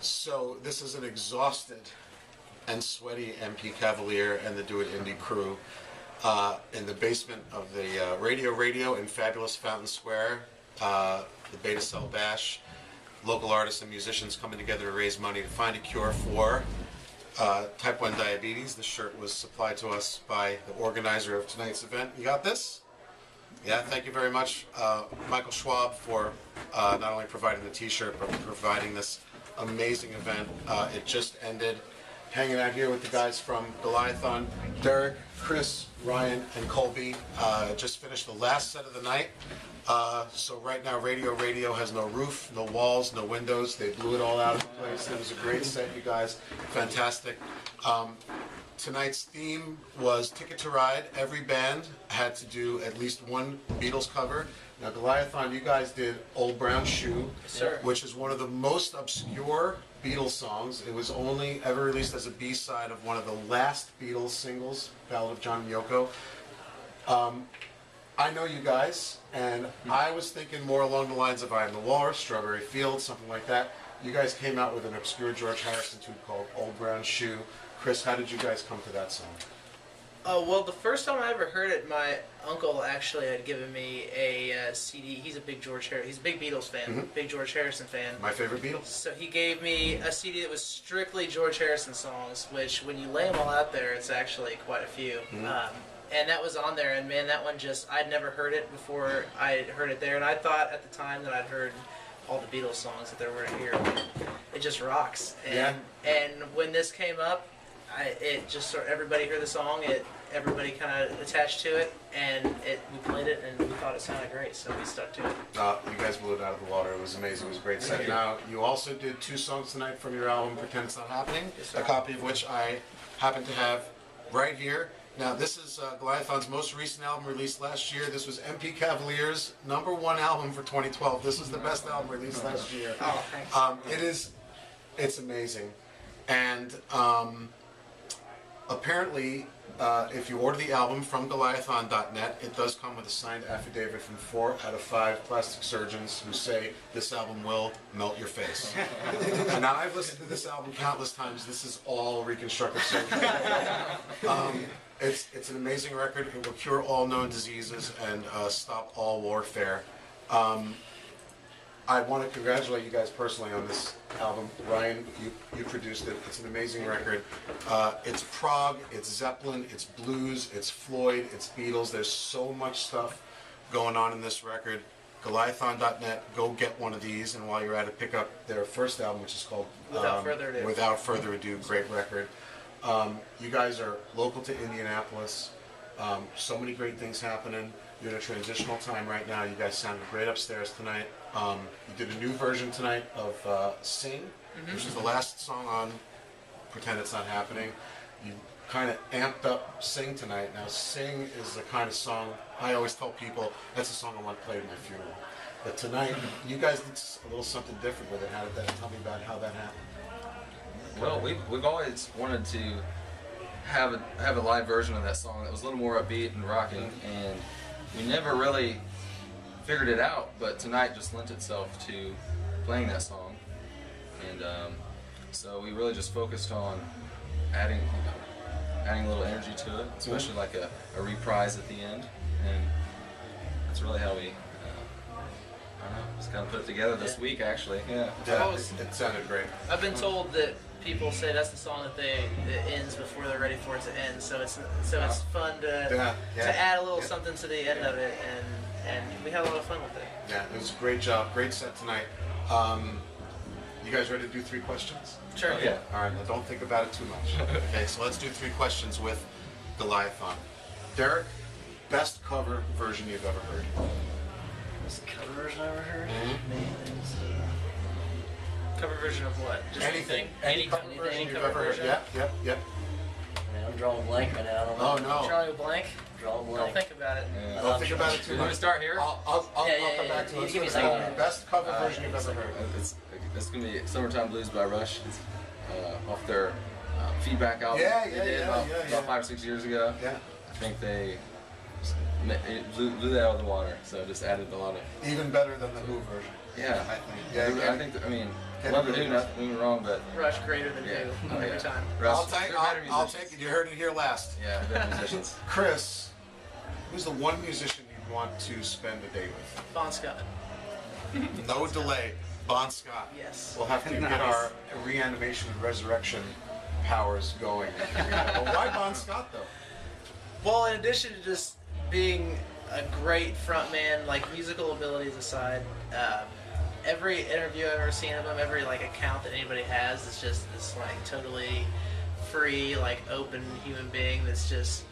So this is an exhausted and sweaty MP Cavalier and the DoItIndy crew in the basement of the Radio in fabulous Fountain Square, the Beta Cell Bash. Local artists and musicians coming together to raise money to find a cure for type 1 diabetes. This shirt was supplied to us by the organizer of tonight's event. You got this? Yeah, thank you very much, Michael Schwab, for not only providing the t-shirt, but providing this amazing event. It just ended. Hanging out here with the guys from Goliathon, Derek, Chris, Ryan, and Colby. Just finished the last set of the night. So right now Radio has no roof, no walls, no windows. They blew it all out of place. It was a great set, you guys. Fantastic. Tonight's theme was Ticket to Ride. Every band had to do at least one Beatles cover. Now Goliathon, you guys did Old Brown Shoe, which is one of the most obscure Beatles songs. It was only ever released as a B-side of one of the last Beatles singles, Ballad of John and Yoko. I know you guys, and I was thinking more along the lines of I Am the Walrus, Strawberry Fields, something like that. You guys came out with an obscure George Harrison tune called Old Brown Shoe. Chris, how did you guys come to that song? Well, the first time I ever heard it, my uncle actually had given me a CD. He's a big he's a big Beatles fan, big George Harrison fan. My favorite Beatles. So he gave me a CD that was strictly George Harrison songs, which when you lay them all out there, it's actually quite a few. And that was on there, and man, that one I'd never heard it before I heard it there, and I thought at the time that I'd heard all the Beatles songs that there were here. It just rocks. And, and when this came up, it just sort of, everybody heard the song, everybody kind of attached to it, and we played it, and we thought it sounded great, so we stuck to it. You guys blew it out of the water. It was amazing. It was a great set. Now, you also did 2 songs tonight from your album, Pretend It's Not Happening, a copy of which I happen to have right here. Now, this is Goliathon's most recent album released last year. This was MP Cavalier's #1 album for 2012. This was the best album released last year. Oh, thanks. It's amazing. And apparently, if you order the album from Goliathon.net, it does come with a signed affidavit from 4 out of 5 plastic surgeons who say this album will melt your face. And now I've listened to this album countless times. This is all reconstructive surgery. It's an amazing record. It will cure all known diseases and stop all warfare. I want to congratulate you guys personally on this album. Ryan, you produced it. It's an amazing record. It's prog, it's Zeppelin, it's blues, it's Floyd, it's Beatles. There's so much stuff going on in this record. Goliathon.net, go get one of these, and while you're at it, pick up their first album, which is called Without Further Ado. Great record. You guys are local to Indianapolis. So many great things happening. You're in a transitional time right now. You guys sounded great upstairs tonight. You did a new version tonight of Sing, which is the last song on Pretend It's Not Happening. You kind of amped up Sing tonight. Now, Sing is the kind of song I always tell people, that's a song I want played at my funeral. But tonight, you guys did a little something different with it. How did that? Tell me about how that happened. Well, we've always wanted to have a live version of that song that was a little more upbeat and rocking, and we never really figured it out, but tonight just lent itself to playing that song, and so we really just focused on adding a little energy to it, especially like a reprise at the end, and that's really how we I don't know, just kind of put it together this week actually. Yeah, it sounded great. I've been told that people say that's the song that ends before they're ready for it to end, so it's fun to add a little something to the end of it, and we had a lot of fun with it. Yeah, it was a great job, great set tonight. You guys ready to do 3 questions? Sure. Oh, yeah. All right, now don't think about it too much. Okay, so let's do 3 questions with Goliathon. Derek, best cover version you've ever heard? Best cover version I've ever heard? Cover version of what? Just Anything. Any cover version any you've cover ever heard? version? Yep. Man, I'm drawing a blank right now. I don't know. Oh, no. Drawing a blank? Drawing a Don't blank. think about it. Yeah. Don't think about it too We're gonna much. start here. I'll come back to it. Give me a second. Best cover version you've ever heard? It's gonna be "Summertime Blues" by Rush. It's off their feedback album they did about 5 or 6 years ago. Yeah. I think they it blew that out of the water. So just added a lot of. Even better than the Who version. Yeah, I think. Yeah, I think. I mean, love the Who, nothing wrong, but Rush greater than Yeah. Who Oh, every yeah. time. Rush, I'll take it. You heard it here last. Yeah, they're musicians. Chris, who's the one musician you'd want to spend a day with? Bon Scott. No delay. Bon Scott. Yes. We'll have to get Nice. our reanimation and resurrection powers going. Well, why Bon Scott though? Well, in addition to just being a great frontman, like musical abilities aside, every interview I've ever seen of him, every like account that anybody has, is just this like totally free, like open human being that's just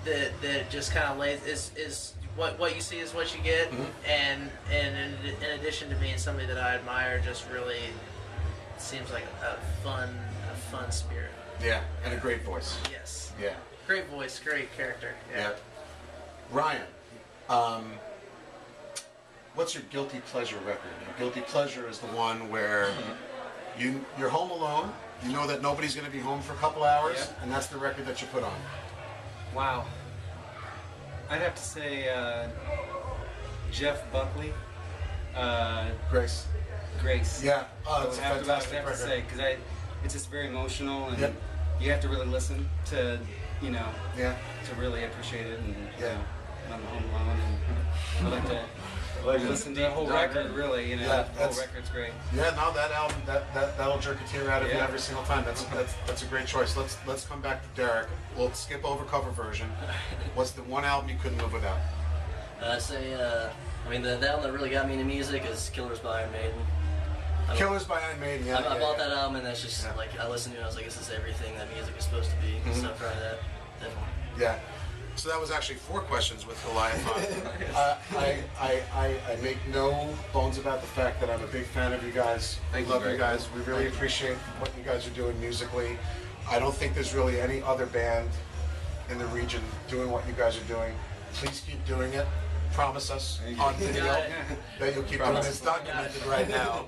that just kind of lays is what you see is what you get, and in addition to being somebody that I admire, just really seems like a fun spirit. Yeah, and a great voice. Yes. Yeah. Great voice, great character. Yeah. Ryan, what's your guilty pleasure record? Your guilty pleasure is the one where you're home alone, you know that nobody's going to be home for a couple hours, Yeah. and that's the record that you put on. Wow. I'd have to say Jeff Buckley, Grace. Grace. Yeah. I It's would a have to fantastic say record. because it's just very emotional and Yep. you have to really listen to Yeah. to really appreciate it and Yeah. when I'm home alone and I like to listen to the whole record really Yeah, the whole that's- record's great. Yeah, no, that album, that'll jerk a tear out of you Yeah. every single time. That's a great choice. Let's come back to Derek. We'll skip over cover version. What's the one album you couldn't live without? I'd say, I mean, the album that really got me into music is Killers by Iron Maiden. Killers by Iron Maiden. Yeah, I bought that album and that's just Yeah. like I listened to it. I was like, this is everything that music is supposed to be. So probably that, definitely. Yeah. So that was actually 4 questions with Goliathon. I make no bones about the fact that I'm a big fan of you guys. Thank We you, love you Greg. guys. We really appreciate what you guys are doing musically. I don't think there's really any other band in the region doing what you guys are doing. Please keep doing it. Promise us Thank you. on video Got it. that you'll keep doing it. Promise. It's documented right now.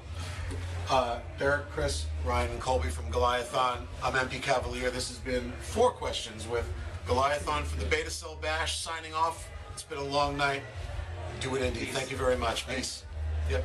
Derek, Chris, Ryan, and Colby from Goliathon. I'm MP Cavalier. This has been 4 questions with Goliathon for the Beta Cell Bash. Signing off. It's been a long night. Do it, Indy. Thank you very much. Peace. Yep.